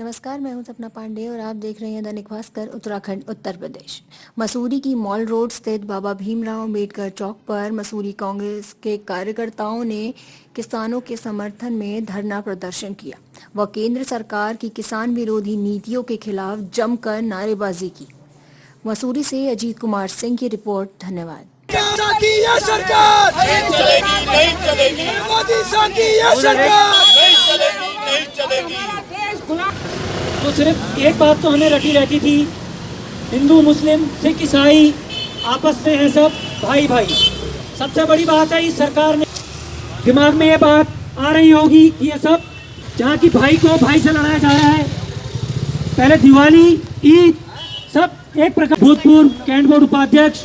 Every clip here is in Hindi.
नमस्कार, मैं हूं सपना पांडे और आप देख रहे हैं दैनिक भास्कर उत्तराखंड उत्तर प्रदेश। मसूरी की मॉल रोड स्थित बाबा भीमराव अंबेडकर चौक पर मसूरी कांग्रेस के कार्यकर्ताओं ने किसानों के समर्थन में धरना प्रदर्शन किया व केंद्र सरकार की किसान विरोधी नीतियों के खिलाफ जमकर नारेबाजी की। मसूरी से अजीत कुमार सिंह की रिपोर्ट। धन्यवाद। ये सरकार नहीं चलेगी, नहीं चलेगी। मोदी शाह की ये सरकार नहीं चलेगी, नहीं चलेगी। तो सिर्फ एक बात तो हमें रटी रहती थी, हिंदू मुस्लिम सिख ईसाई आपस में हैं सब भाई भाई। सबसे बड़ी बात है इस सरकार ने दिमाग में ये बात आ रही होगी कि ये सब जहाँ की भाई को भाई से लड़ाया जा रहा है। पहले दिवाली ईद सब एक प्रकार। भूतपूर्व कैंट बोर्ड उपाध्यक्ष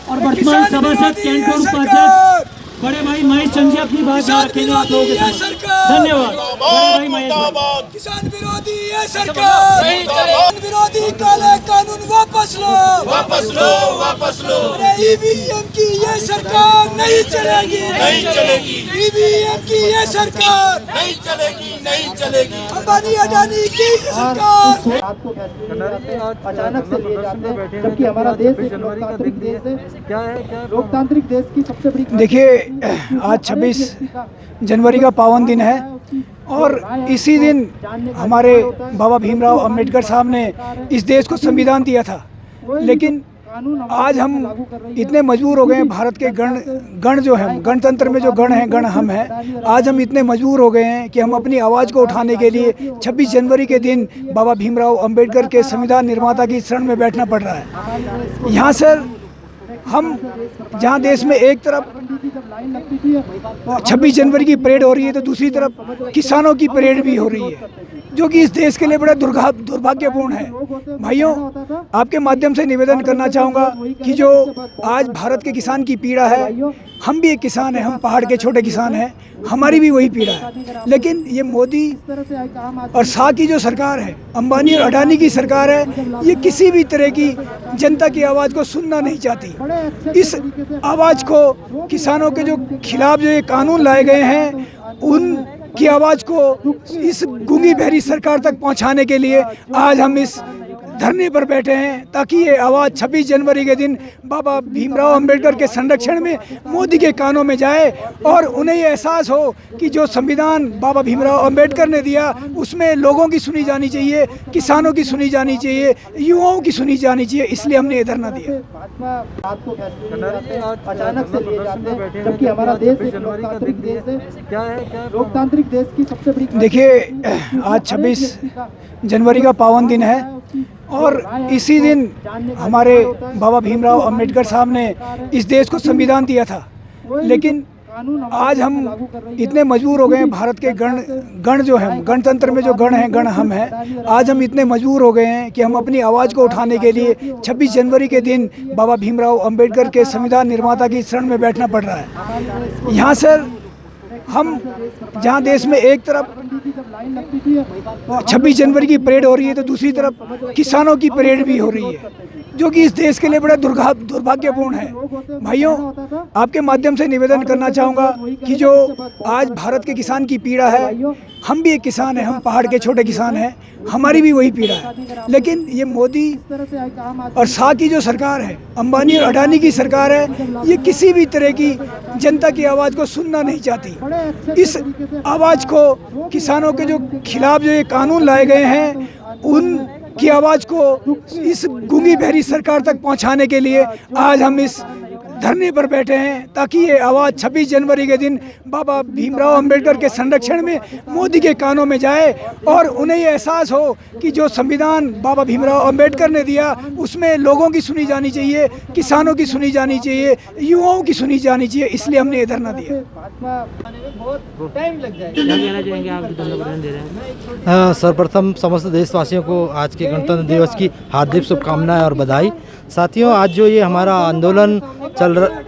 और वर्तमान सभासद कैंट बोर्ड उपाध्यक्ष बड़े भाई महेश चंद जी अपनी बात रखेंगे आप लोगों के साथ। धन्यवाद। बड़े भाई महेश भाई। किसान विरोधी ये सरकार किसान विरोधी काले कानून वापस लो, वापस लो, वापस लो। अरे ईवीएम की ये सरकार नहीं चलेगी, नहीं चलेगी। ईवीएम की ये सरकार नहीं चलेगी, नहीं चलेगी। अंबानी अडानी की सरकार रात को फैसले अचानक से लिए जाते हैं, जबकि हमारा देश एक लोकतांत्रिक देश है। लोकतांत्रिक देश की सबसे बड़ी देखिए, आज 26 जनवरी का पावन दिन है और इसी दिन हमारे बाबा भीमराव अंबेडकर साहब ने इस देश को संविधान दिया था। लेकिन आज हम इतने मजबूर हो गए हैं, भारत के गण जो हैं, गणतंत्र में जो गण हैं, गण हम हैं। आज हम इतने मजबूर हो गए हैं कि हम अपनी आवाज़ को उठाने के लिए 26 जनवरी के दिन बाबा भीमराव अंबेडकर के संविधान निर्माता की शरण में बैठना पड़ रहा है। यहाँ सर हम जहाँ देश में एक तरफ 26 जनवरी की परेड हो रही है तो दूसरी तरफ किसानों की परेड भी हो रही है, जो कि इस देश के लिए बड़ा दुर्भाग्यपूर्ण है। भाइयों, आपके माध्यम से निवेदन करना चाहूँगा कि जो आज भारत के किसान की पीड़ा है, हम भी एक किसान हैं, हम पहाड़ के छोटे किसान हैं, हमारी भी वही पीड़ा है। लेकिन ये मोदी और शाह की जो सरकार है, अंबानी और अडानी की सरकार है, ये किसी भी तरह की जनता की आवाज़ को सुनना नहीं चाहती। इस आवाज़ को, किसानों के जो खिलाफ जो ये कानून लाए गए हैं, उन की आवाज़ को इस गूंगी बहरी सरकार तक पहुंचाने के लिए आज हम इस धरने पर बैठे हैं, ताकि ये आवाज़ 26 जनवरी के दिन बाबा भीमराव अंबेडकर के संरक्षण में मोदी के कानों में जाए और उन्हें ये एहसास हो कि जो संविधान बाबा भीमराव अंबेडकर ने दिया उसमें लोगों की सुनी जानी चाहिए, किसानों की सुनी जानी चाहिए, युवाओं की सुनी जानी चाहिए। इसलिए हमने ये धरना दिया। रात को फैसले अचानक से लिए जाते हैं, जबकि हमारा देश एक लोकतांत्रिक देश है। लोकतांत्रिक देश की सबसे बड़ी देखिए, आज 26 जनवरी का पावन दिन है और इसी दिन हमारे बाबा भीमराव अंबेडकर साहब ने इस देश को संविधान दिया था। लेकिन आज हम इतने मजबूर हो गए हैं, भारत के गण जो हैं, गणतंत्र में जो गण हैं, गण हम हैं। आज हम इतने मजबूर हो गए हैं कि हम अपनी आवाज़ को उठाने के लिए 26 जनवरी के दिन बाबा भीमराव अंबेडकर के संविधान निर्माता की शरण में बैठना पड़ रहा है। यहाँ सर हम जहाँ देश में एक तरफ 26 जनवरी की परेड हो रही है तो दूसरी तरफ किसानों की परेड भी हो रही है, जो कि इस देश के लिए बड़ा दुर्भाग्यपूर्ण है। भाइयों, आपके माध्यम से निवेदन करना चाहूँगा कि जो आज भारत के किसान की पीड़ा है, हम भी एक किसान हैं, हम पहाड़ के छोटे किसान हैं, हमारी भी वही पीड़ा है। लेकिन ये मोदी और शाह की जो सरकार है, अंबानी और अडानी की सरकार है, ये किसी भी तरह की जनता की आवाज़ को सुनना नहीं चाहती। इस आवाज़ को, किसानों के जो खिलाफ जो ये कानून लाए गए हैं, उन की आवाज़ को इस गूंगी बहरी सरकार तक पहुंचाने के लिए आज हम इस धरने पर बैठे हैं, ताकि ये आवाज़ 26 जनवरी के दिन बाबा भीमराव अंबेडकर के संरक्षण में मोदी के कानों में जाए और उन्हें ये एहसास हो कि जो संविधान बाबा भीमराव अंबेडकर ने दिया उसमें लोगों की सुनी जानी चाहिए, किसानों की सुनी जानी चाहिए, युवाओं की सुनी जानी चाहिए। इसलिए हमने ये धरना दिया। सर्वप्रथम समस्त देशवासियों को आज के गणतंत्र दिवस की हार्दिक शुभकामनाएं और बधाई। साथियों, आज जो ये हमारा आंदोलन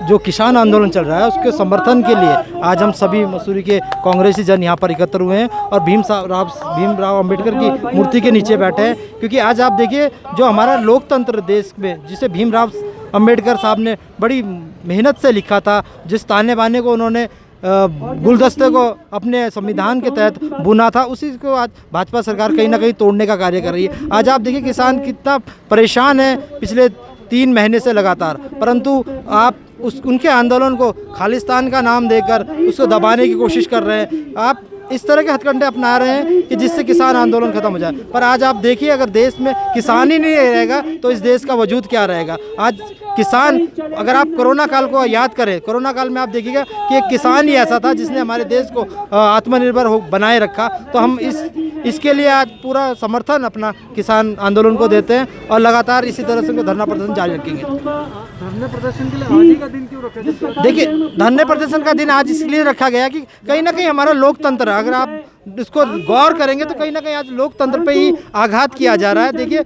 जो किसान आंदोलन चल रहा है, उसके समर्थन के लिए आज हम सभी मसूरी के कांग्रेसी जन यहाँ पर एकत्र हुए हैं और भीमराव अंबेडकर की मूर्ति के नीचे बैठे हैं। क्योंकि आज आप देखिए, जो हमारा लोकतंत्र देश में, जिसे भीमराव अंबेडकर साहब ने बड़ी मेहनत से लिखा था, जिस ताने बाने को उन्होंने गुलदस्ते को अपने संविधान के तहत बुना था, उसी को आज भाजपा सरकार कहीं ना कहीं तोड़ने का कार्य कर रही है। आज आप देखिए किसान कितना परेशान है पिछले 3 महीने से लगातार, परंतु आप उनके आंदोलन को खालिस्तान का नाम देकर उसको दबाने की कोशिश कर रहे हैं। आप इस तरह के हथकंडे अपना रहे हैं कि जिससे किसान आंदोलन खत्म हो जाए। पर आज आप देखिए, अगर देश में किसान ही नहीं रहेगा तो इस देश का वजूद क्या रहेगा। आज किसान, अगर आप कोरोना काल को याद करें, कोरोना काल में आप देखिएगा कि एक किसान ही ऐसा था जिसने हमारे देश को आत्मनिर्भर बनाए रखा। तो हम इसके लिए आज पूरा समर्थन अपना किसान आंदोलन को देते हैं और लगातार इसी तरह से धरना प्रदर्शन जारी रखेंगे। धरने प्रदर्शन के लिए आज ही का दिन क्यों रखा गया? देखिए, धरने प्रदर्शन का दिन आज इसलिए रखा गया कि कहीं ना कहीं हमारा लोकतंत्र, अगर आप इसको गौर करेंगे तो कहीं ना कहीं आज लोकतंत्र पे ही आघात किया जा रहा है। देखिए,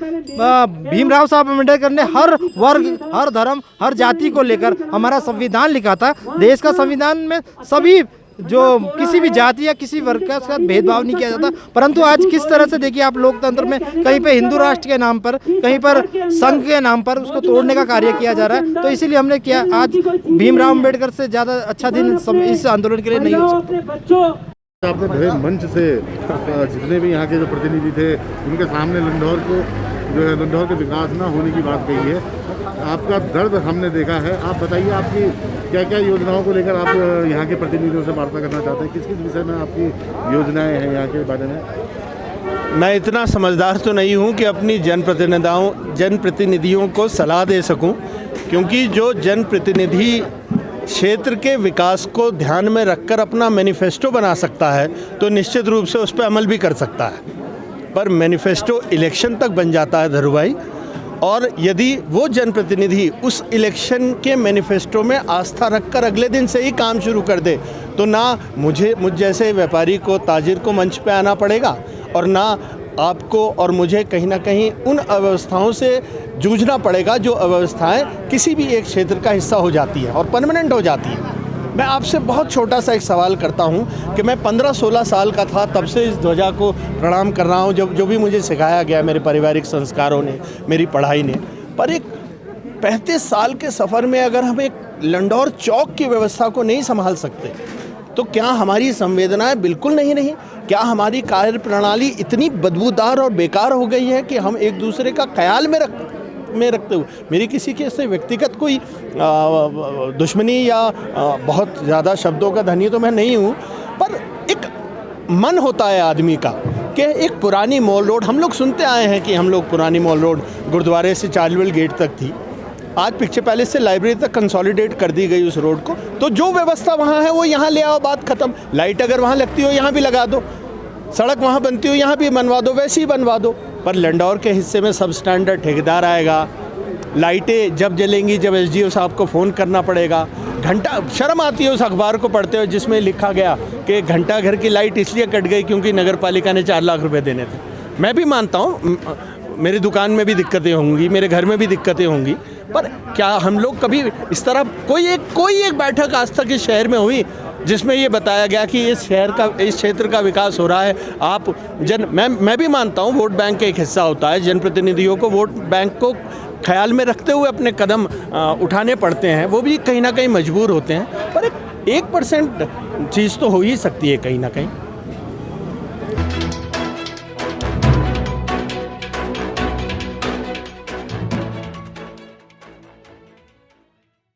भीमराव साहब अम्बेडकर ने हर वर्ग, हर धर्म, हर जाति को लेकर हमारा संविधान लिखा था। देश का संविधान में सभी, जो किसी भी जाति या किसी वर्ग का साथ भेदभाव नहीं किया जाता, परंतु आज किस तरह से देखिए आप लोकतंत्र में कहीं पे हिंदू राष्ट्र के नाम पर, कहीं पर संघ के नाम पर उसको तोड़ने का कार्य किया जा रहा है। तो इसीलिए हमने किया, आज भीमराव अम्बेडकर से ज़्यादा अच्छा दिन इस आंदोलन के लिए नहीं हो सकता। आपने भरे मंच से जितने भी यहाँ के जो प्रतिनिधि थे उनके सामने लंढौर को जो है, लंढौर के विकास ना होने की बात कही है। आपका दर्द हमने देखा है। आप बताइए, आपकी क्या क्या योजनाओं को लेकर आप यहाँ के प्रतिनिधियों से वार्ता करना चाहते हैं? किस किस विषय में आपकी योजनाएं हैं यहाँ के बारे में? मैं इतना समझदार तो नहीं हूँ कि अपनी जनप्रतिनिधियों को सलाह दे सकूँ, क्योंकि जो जनप्रतिनिधि क्षेत्र के विकास को ध्यान में रखकर अपना मैनिफेस्टो बना सकता है तो निश्चित रूप से उस पर अमल भी कर सकता है। पर मैनिफेस्टो इलेक्शन तक बन जाता है धरू भाई, और यदि वो जनप्रतिनिधि उस इलेक्शन के मैनिफेस्टो में आस्था रखकर अगले दिन से ही काम शुरू कर दे तो ना मुझ जैसे व्यापारी को, ताजिर को मंच पे आना पड़ेगा, और ना आपको और मुझे कहीं ना कहीं उन अव्यवस्थाओं से जूझना पड़ेगा जो अव्यवस्थाएं किसी भी एक क्षेत्र का हिस्सा हो जाती है और परमानेंट हो जाती है। मैं आपसे बहुत छोटा सा एक सवाल करता हूं कि मैं 15-16 साल का था तब से इस ध्वजा को प्रणाम कर रहा हूं, जो भी मुझे सिखाया गया मेरे पारिवारिक संस्कारों ने, मेरी पढ़ाई ने। पर एक 35 साल के सफ़र में अगर हम एक लंढौर चौक की व्यवस्था को नहीं संभाल सकते तो क्या हमारी संवेदनाएं बिल्कुल नहीं? क्या हमारी कार्य प्रणाली इतनी बदबूदार और बेकार हो गई है कि हम एक दूसरे का ख्याल में रखते हुए, मेरी किसी के से व्यक्तिगत कोई दुश्मनी या बहुत ज़्यादा शब्दों का धनी तो मैं नहीं हूँ, पर एक मन होता है आदमी का कि एक पुरानी मॉल रोड, हम लोग सुनते आए हैं कि हम लोग पुरानी मॉल रोड गुरुद्वारे से चार्जवेल गेट तक थी, आज पिक्चर पैलेस से लाइब्रेरी तक कंसोलिडेट कर दी गई उस रोड को। तो जो व्यवस्था वहाँ है वो यहाँ ले आओ, बात ख़त्म। लाइट अगर वहाँ लगती हो यहाँ भी लगा दो, सड़क वहाँ बनती हो यहाँ भी बनवा दो, वैसे ही बनवा दो। पर लंढौर के हिस्से में सब स्टैंडर्ड ठेकेदार आएगा, लाइटें जब जलेंगी जब एसडीओ साहब को फ़ोन करना पड़ेगा। घंटा, शर्म आती है उस अखबार को पढ़ते हुए जिसमें लिखा गया कि घंटा घर की लाइट इसलिए कट गई क्योंकि नगर पालिका ने 4 लाख रुपए देने थे। मैं भी मानता हूँ मेरी दुकान में भी दिक्कतें होंगी, मेरे घर में भी दिक्कतें होंगी, पर क्या हम लोग कभी इस तरह कोई एक बैठक आज तक इस शहर में हुई जिसमें ये बताया गया कि इस क्षेत्र का विकास हो रहा है? आप मैं भी मानता हूँ वोट बैंक का एक हिस्सा होता है, जनप्रतिनिधियों को वोट बैंक को ख्याल में रखते हुए अपने कदम उठाने पड़ते हैं, वो भी कहीं ना कहीं मजबूर होते हैं, पर 1% चीज़ तो हो ही सकती है कहीं ना कहीं।